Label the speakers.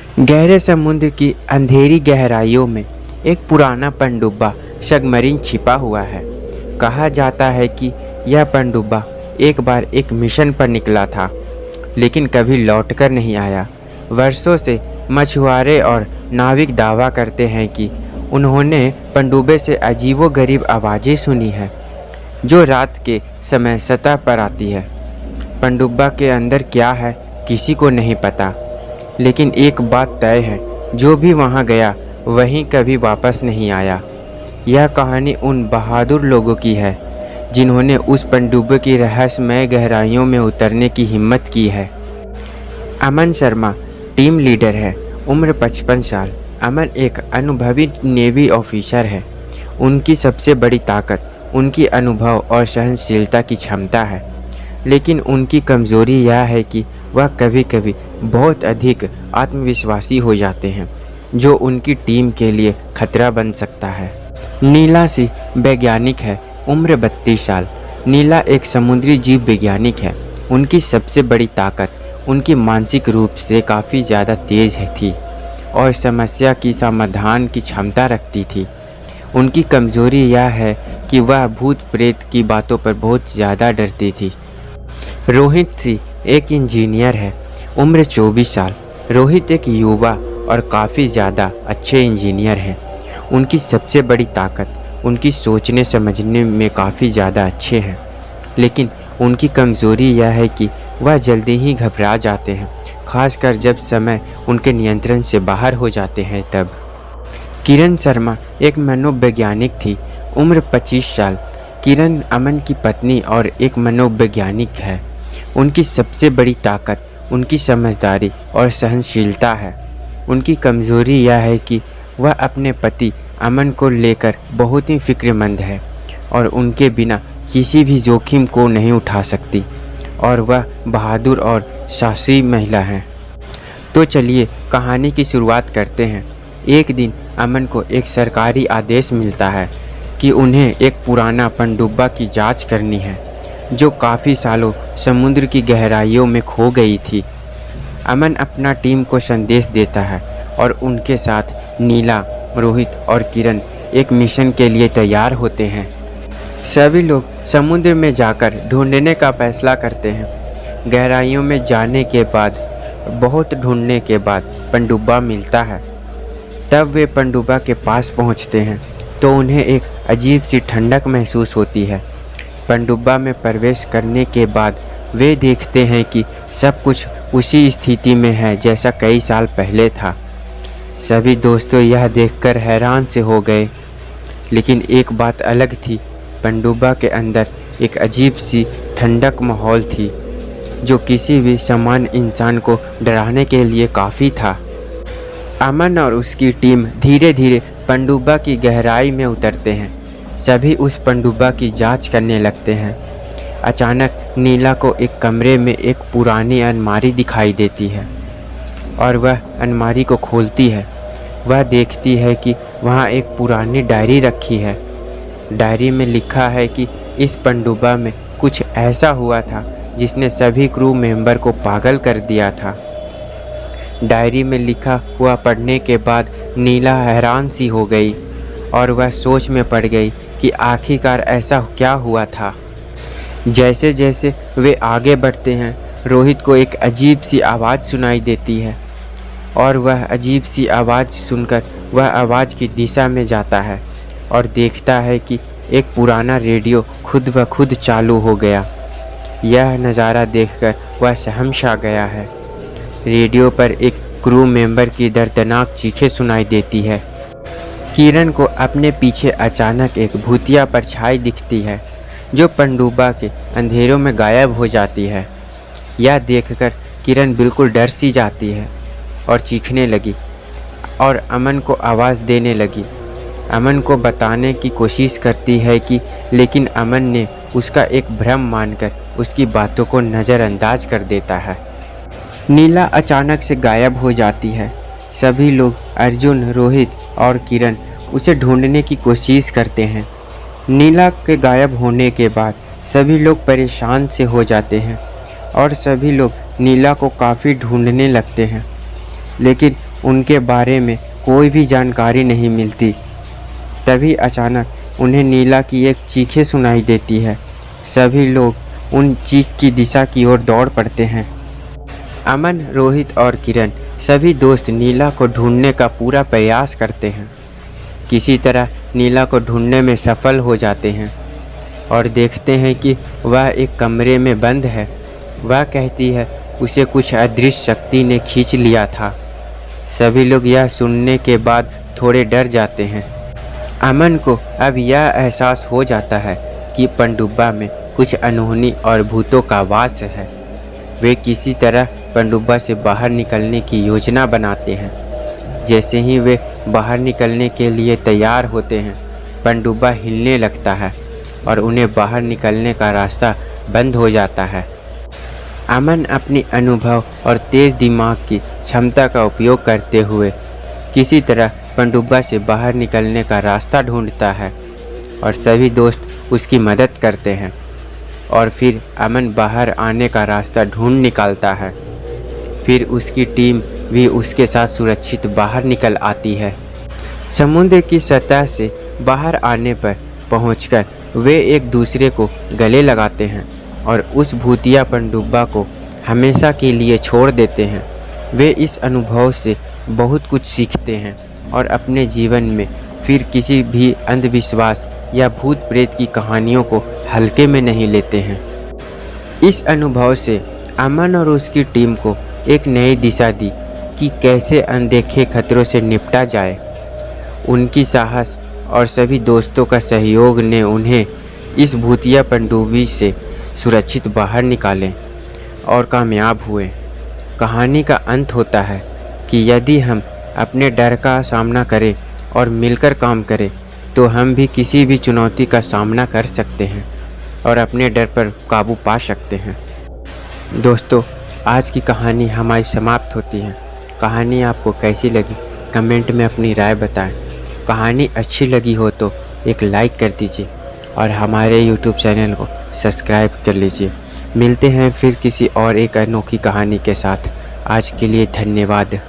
Speaker 1: गहरे समुद्र की अंधेरी गहराइयों में एक पुराना पनडुब्बा सबमरीन छिपा हुआ है। कहा जाता है कि यह पनडुब्बा एक बार एक मिशन पर निकला था, लेकिन कभी लौटकर नहीं आया। वर्षों से मछुआरे और नाविक दावा करते हैं कि उन्होंने पनडुब्बे से अजीबोगरीब आवाज़ें सुनी है, जो रात के समय सतह पर आती है। पनडुब्बा के अंदर क्या है किसी को नहीं पता, लेकिन एक बात तय है, जो भी वहां गया वहीं कभी वापस नहीं आया। यह कहानी उन बहादुर लोगों की है जिन्होंने उस पनडुब्बे की रहस्यमय गहराइयों में उतरने की हिम्मत की है। अमन शर्मा टीम लीडर है, उम्र 55 साल। अमन एक अनुभवी नेवी ऑफिसर है। उनकी सबसे बड़ी ताकत उनकी अनुभव और सहनशीलता की क्षमता है, लेकिन उनकी कमज़ोरी यह है कि वह कभी कभी बहुत अधिक आत्मविश्वासी हो जाते हैं, जो उनकी टीम के लिए खतरा बन सकता है। नीला सिंह वैज्ञानिक है, उम्र 32 साल। नीला एक समुद्री जीव वैज्ञानिक है। उनकी सबसे बड़ी ताकत उनकी मानसिक रूप से काफ़ी ज़्यादा तेज थी और समस्या की समाधान की क्षमता रखती थी। उनकी कमज़ोरी यह है कि वह भूत प्रेत की बातों पर बहुत ज़्यादा डरती थी। रोहित सिंह एक इंजीनियर है, उम्र 24 साल। रोहित एक युवा और काफ़ी ज़्यादा अच्छे इंजीनियर हैं। उनकी सबसे बड़ी ताकत उनकी सोचने समझने में काफ़ी ज़्यादा अच्छे हैं, लेकिन उनकी कमज़ोरी यह है कि वह जल्दी ही घबरा जाते हैं, खासकर जब समय उनके नियंत्रण से बाहर हो जाते हैं तब। किरण शर्मा एक मनोवैज्ञानिक थी, उम्र 25 साल। किरण अमन की पत्नी और एक मनोवैज्ञानिक है। उनकी सबसे बड़ी ताकत उनकी समझदारी और सहनशीलता है। उनकी कमज़ोरी यह है कि वह अपने पति अमन को लेकर बहुत ही फिक्रमंद है और उनके बिना किसी भी जोखिम को नहीं उठा सकती, और वह बहादुर और साहसी महिला है। तो चलिए कहानी की शुरुआत करते हैं। एक दिन अमन को एक सरकारी आदेश मिलता है कि उन्हें एक पुराना पनडुब्बा की जांच करनी है, जो काफ़ी सालों समुद्र की गहराइयों में खो गई थी। अमन अपना टीम को संदेश देता है और उनके साथ नीला, रोहित और किरण एक मिशन के लिए तैयार होते हैं। सभी लोग समुद्र में जाकर ढूंढने का फैसला करते हैं। गहराइयों में जाने के बाद बहुत ढूंढने के बाद पनडुब्बा मिलता है। तब वे पनडुब्बा के पास पहुंचते हैं तो उन्हें एक अजीब सी ठंडक महसूस होती है। पनडुब्बा में प्रवेश करने के बाद वे देखते हैं कि सब कुछ उसी स्थिति में है जैसा कई साल पहले था। सभी दोस्तों यह देखकर हैरान से हो गए, लेकिन एक बात अलग थी। पनडुब्बा के अंदर एक अजीब सी ठंडक माहौल थी, जो किसी भी सामान्य इंसान को डराने के लिए काफ़ी था। अमन और उसकी टीम धीरे धीरे पनडुब्बा की गहराई में उतरते हैं। सभी उस पनडुब्बा की जांच करने लगते हैं। अचानक नीला को एक कमरे में एक पुरानी अलमारी दिखाई देती है और वह अलमारी को खोलती है। वह देखती है कि वहाँ एक पुरानी डायरी रखी है। डायरी में लिखा है कि इस पनडुब्बा में कुछ ऐसा हुआ था जिसने सभी क्रू मेंबर को पागल कर दिया था। डायरी में लिखा हुआ पढ़ने के बाद नीला हैरान सी हो गई और वह सोच में पड़ गई कि आखिरकार ऐसा क्या हुआ था। जैसे जैसे वे आगे बढ़ते हैं, रोहित को एक अजीब सी आवाज़ सुनाई देती है और वह अजीब सी आवाज़ सुनकर वह आवाज़ की दिशा में जाता है और देखता है कि एक पुराना रेडियो खुद ब खुद चालू हो गया। यह नज़ारा देखकर वह सहमशा गया है। रेडियो पर एक क्रू मेंबर की दर्दनाक चीखें सुनाई देती है। किरण को अपने पीछे अचानक एक भूतिया परछाई दिखती है, जो पनडुब्बा के अंधेरों में गायब हो जाती है। यह देखकर किरण बिल्कुल डर सी जाती है और चीखने लगी और अमन को आवाज़ देने लगी। अमन को बताने की कोशिश करती है कि लेकिन अमन ने उसका एक भ्रम मानकर उसकी बातों को नज़रअंदाज कर देता है। नीला अचानक से गायब हो जाती है। सभी लोग अर्जुन, रोहित और किरण उसे ढूंढने की कोशिश करते हैं। नीला के गायब होने के बाद सभी लोग परेशान से हो जाते हैं और सभी लोग नीला को काफ़ी ढूंढने लगते हैं, लेकिन उनके बारे में कोई भी जानकारी नहीं मिलती। तभी अचानक उन्हें नीला की एक चीखें सुनाई देती है। सभी लोग उन चीख की दिशा की ओर दौड़ पड़ते हैं। अमन, रोहित और किरण सभी दोस्त नीला को ढूंढने का पूरा प्रयास करते हैं। किसी तरह नीला को ढूंढने में सफल हो जाते हैं और देखते हैं कि वह एक कमरे में बंद है। वह कहती है उसे कुछ अदृश्य शक्ति ने खींच लिया था। सभी लोग यह सुनने के बाद थोड़े डर जाते हैं। अमन को अब यह एहसास हो जाता है कि पनडुब्बा में कुछ अनहोनी और भूतों का वास है। वे किसी तरह पनडुब्बा से बाहर निकलने की योजना बनाते हैं। जैसे ही वे बाहर निकलने के लिए तैयार होते हैं, पनडुब्बा हिलने लगता है और उन्हें बाहर निकलने का रास्ता बंद हो जाता है। अमन अपनी अनुभव और तेज़ दिमाग की क्षमता का उपयोग करते हुए किसी तरह पनडुब्बा से बाहर निकलने का रास्ता ढूंढता है और सभी दोस्त उसकी मदद करते हैं और फिर अमन बाहर आने का रास्ता ढूंढ निकालता है। फिर उसकी टीम भी उसके साथ सुरक्षित बाहर निकल आती है। समुद्र की सतह से बाहर आने पर पहुंचकर वे एक दूसरे को गले लगाते हैं और उस भूतिया पनडुब्बा को हमेशा के लिए छोड़ देते हैं। वे इस अनुभव से बहुत कुछ सीखते हैं और अपने जीवन में फिर किसी भी अंधविश्वास या भूत प्रेत की कहानियों को हल्के में नहीं लेते हैं। इस अनुभव से अमन और उसकी टीम को एक नई दिशा दी कि कैसे अनदेखे खतरों से निपटा जाए। उनकी साहस और सभी दोस्तों का सहयोग ने उन्हें इस भूतिया पनडुब्बी से सुरक्षित बाहर निकाले और कामयाब हुए। कहानी का अंत होता है कि यदि हम अपने डर का सामना करें और मिलकर काम करें तो हम भी किसी भी चुनौती का सामना कर सकते हैं और अपने डर पर काबू पा सकते हैं। दोस्तों, आज की कहानी हमारी समाप्त होती है। कहानी आपको कैसी लगी कमेंट में अपनी राय बताएं। कहानी अच्छी लगी हो तो एक लाइक कर दीजिए और हमारे YouTube चैनल को सब्सक्राइब कर लीजिए। मिलते हैं फिर किसी और एक अनोखी कहानी के साथ। आज के लिए धन्यवाद।